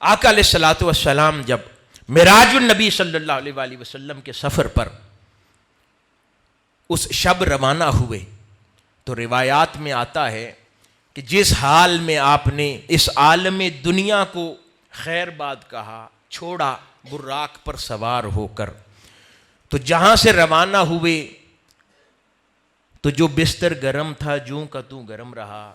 آقا علیہ الصلوۃ والسلام جب معراج النبی صلی اللہ علیہ وآلہ وسلم کے سفر پر اس شب روانہ ہوئے تو روایات میں آتا ہے کہ جس حال میں آپ نے اس عالم دنیا کو خیر باد کہا، چھوڑا براق پر سوار ہو کر، تو جہاں سے روانہ ہوئے تو جو بستر گرم تھا جوں کا توں گرم رہا،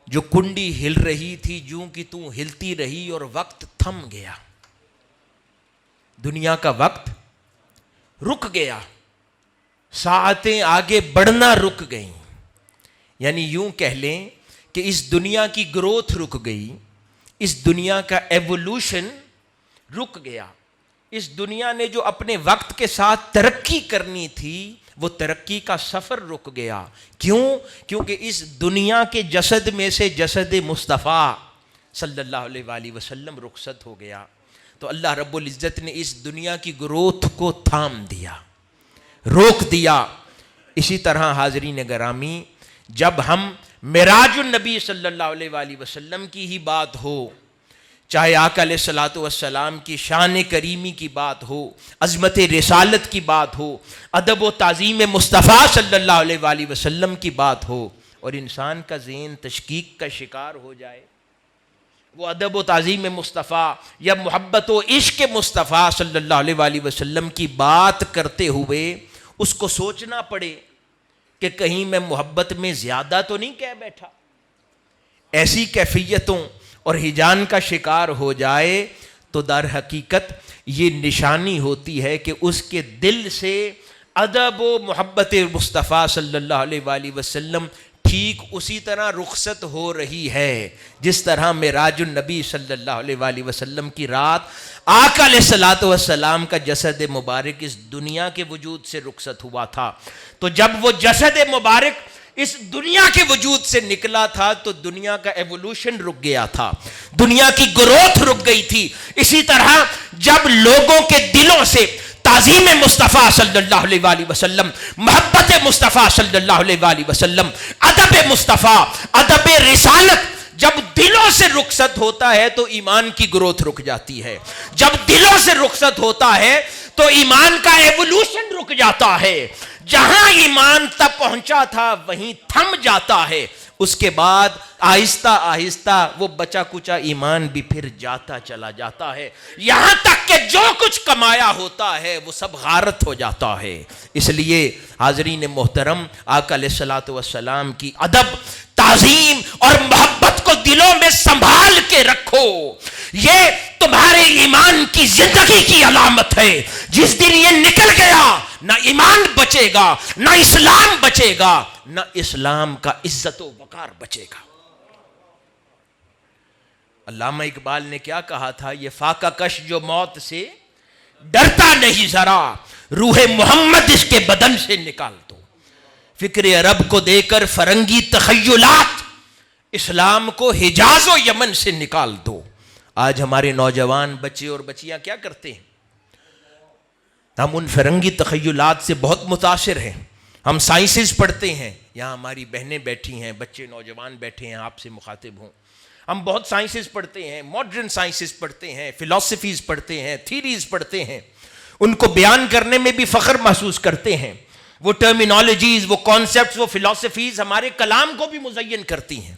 جو کنڈی ہل رہی تھی جوں کی توں ہلتی رہی، اور وقت تھم گیا، دنیا کا وقت رک گیا، ساعتیں آگے بڑھنا رک گئیں. یعنی یوں کہہ لیں کہ اس دنیا کی گروتھ رک گئی، اس دنیا کا ایوولوشن رک گیا. اس دنیا نے جو اپنے وقت کے ساتھ ترقی کرنی تھی وہ ترقی کا سفر رک گیا. کیوں؟ کیونکہ اس دنیا کے جسد میں سے جسد مصطفیٰ صلی اللہ علیہ وآلہ وسلم رخصت ہو گیا. تو اللہ رب العزت نے اس دنیا کی گروتھ کو تھام دیا، روک دیا. اسی طرح حاضرین گرامی، جب ہم معراج النبی صلی اللہ علیہ وآلہ وسلم کی ہی بات ہو، چاہے آقا علیہ الصلوۃ والسلام کی شان کریمی کی بات ہو، عظمت رسالت کی بات ہو، ادب و تعظیم مصطفیٰ صلی اللہ علیہ وآلہ وسلم کی بات ہو، اور انسان کا ذہن تشکیک کا شکار ہو جائے، وہ ادب و تعظیم مصطفیٰ یا محبت و عشق مصطفیٰ صلی اللہ علیہ وآلہ وسلم کی بات کرتے ہوئے اس کو سوچنا پڑے کہ کہیں میں محبت میں زیادہ تو نہیں کہہ بیٹھا، ایسی کیفیتوں اور ہجان کا شکار ہو جائے تو در حقیقت یہ نشانی ہوتی ہے کہ اس کے دل سے ادب و محبت مصطفیٰ صلی اللہ علیہ وآلہ وسلم ٹھیک اسی طرح رخصت ہو رہی ہے جس طرح معراج النبی صلی اللہ علیہ وآلہ وسلم کی رات آقا علیہ الصلوۃ والسلام کا جسد مبارک اس دنیا کے وجود سے رخصت ہوا تھا. تو جب وہ جسد مبارک اس دنیا کے وجود سے نکلا تھا تو دنیا کا ایوولوشن رک گیا تھا، دنیا کی گروتھ رک گئی تھی. اسی طرح جب لوگوں کے دلوں سے تعظیم مصطفیٰ صلی اللہ علیہ وآلہ وسلم، محبت مصطفیٰ صلی اللہ علیہ وآلہ وسلم، ادب مصطفیٰ، ادب رسالت جب دلوں سے رخصت ہوتا ہے تو ایمان کی گروتھ رک جاتی ہے. جب دلوں سے رخصت ہوتا ہے تو ایمان کا ایوولوشن رک جاتا ہے. جہاں ایمان تک پہنچا تھا وہیں تھم جاتا ہے. اس کے بعد آہستہ آہستہ وہ بچا کچا ایمان بھی پھر جاتا چلا جاتا ہے، یہاں تک کہ جو کچھ کمایا ہوتا ہے وہ سب غارت ہو جاتا ہے. اس لیے حاضرین محترم، آقا علیہ الصلوۃ والسلام کی ادب، تعظیم اور محبت کو دلوں میں سنبھال کے رکھو. یہ تمہارے ایمان کی زندگی کی علامت ہے. جس دن یہ نکل گیا نہ ایمان بچے گا، نہ اسلام بچے گا، نہ اسلام کا عزت و وقار بچے گا. علامہ اقبال نے کیا کہا تھا؟ یہ فاقہ کش جو موت سے ڈرتا نہیں ذرا، روح محمد اس کے بدن سے نکال دو. فکر عرب کو دے کر فرنگی تخیلات، اسلام کو حجاز و یمن سے نکال دو. آج ہمارے نوجوان بچے اور بچیاں کیا کرتے ہیں؟ ہم ان فرنگی تخیلات سے بہت متاثر ہیں. ہم سائنسز پڑھتے ہیں، یہاں ہماری بہنیں بیٹھی ہیں، بچے نوجوان بیٹھے ہیں، آپ سے مخاطب ہوں. ہم بہت سائنسز پڑھتے ہیں، ماڈرن سائنسز پڑھتے ہیں، فلسفیز پڑھتے ہیں، تھیریز پڑھتے ہیں. ان کو بیان کرنے میں بھی فخر محسوس کرتے ہیں. وہ ٹرمینالوجیز، وہ کانسیپٹس، وہ فلسفیز ہمارے کلام کو بھی مزین کرتی ہیں.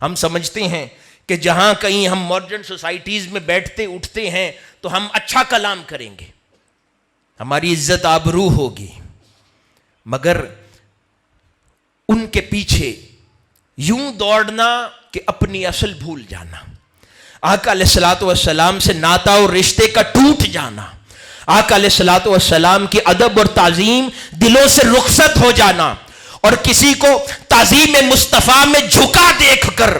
ہم سمجھتے ہیں کہ جہاں کہیں ہم ماڈرن سوسائٹیز میں بیٹھتے اٹھتے ہیں تو ہم اچھا کلام کریں گے، ہماری عزت آبرو ہوگی. مگر ان کے پیچھے یوں دوڑنا کہ اپنی اصل بھول جانا، آقا علیہ الصلوۃ والسلام سے ناتا اور رشتے کا ٹوٹ جانا، آقا علیہ الصلوۃ والسلام کی ادب اور تعظیم دلوں سے رخصت ہو جانا، اور کسی کو تعظیم مصطفیٰ میں جھکا دیکھ کر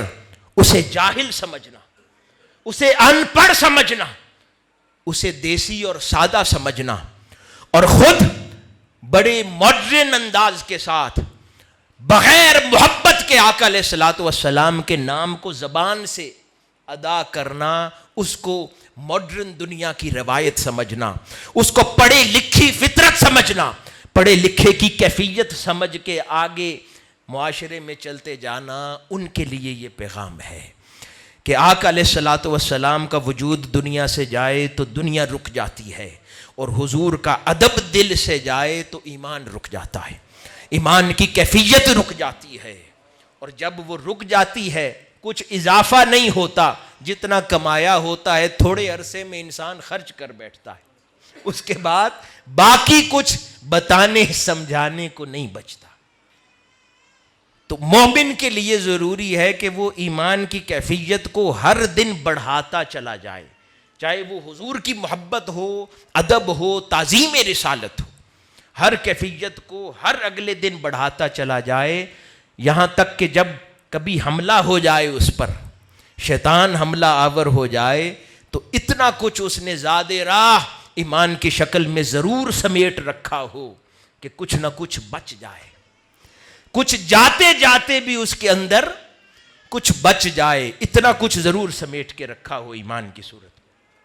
اسے جاہل سمجھنا، اسے ان پڑھ سمجھنا، اسے دیسی اور سادہ سمجھنا، اور خود بڑے ماڈرن انداز کے ساتھ بغیر محبت کے آقا علیہ الصلوۃ والسلام کے نام کو زبان سے ادا کرنا، اس کو ماڈرن دنیا کی روایت سمجھنا، اس کو پڑھے لکھی فطرت سمجھنا، پڑھے لکھے کی کیفیت سمجھ کے آگے معاشرے میں چلتے جانا، ان کے لیے یہ پیغام ہے کہ آقا علیہ الصلوۃ والسلام کا وجود دنیا سے جائے تو دنیا رک جاتی ہے، اور حضور کا ادب دل سے جائے تو ایمان رک جاتا ہے، ایمان کی کیفیت رک جاتی ہے۔ اور جب وہ رک جاتی ہے کچھ اضافہ نہیں ہوتا، جتنا کمایا ہوتا ہے تھوڑے عرصے میں انسان خرچ کر بیٹھتا ہے، اس کے بعد باقی کچھ بتانے سمجھانے کو نہیں بچتا۔ تو مومن کے لیے ضروری ہے کہ وہ ایمان کی کیفیت کو ہر دن بڑھاتا چلا جائے، چاہے وہ حضور کی محبت ہو، ادب ہو، تعظیم رسالت ہو، ہر کیفیت کو ہر اگلے دن بڑھاتا چلا جائے، یہاں تک کہ جب کبھی حملہ ہو جائے اس پر، شیطان حملہ آور ہو جائے، تو اتنا کچھ اس نے زاد راہ ایمان کی شکل میں ضرور سمیٹ رکھا ہو کہ کچھ نہ کچھ بچ جائے، کچھ جاتے جاتے بھی اس کے اندر کچھ بچ جائے، اتنا کچھ ضرور سمیٹ کے رکھا ہو ایمان کی صورت میں۔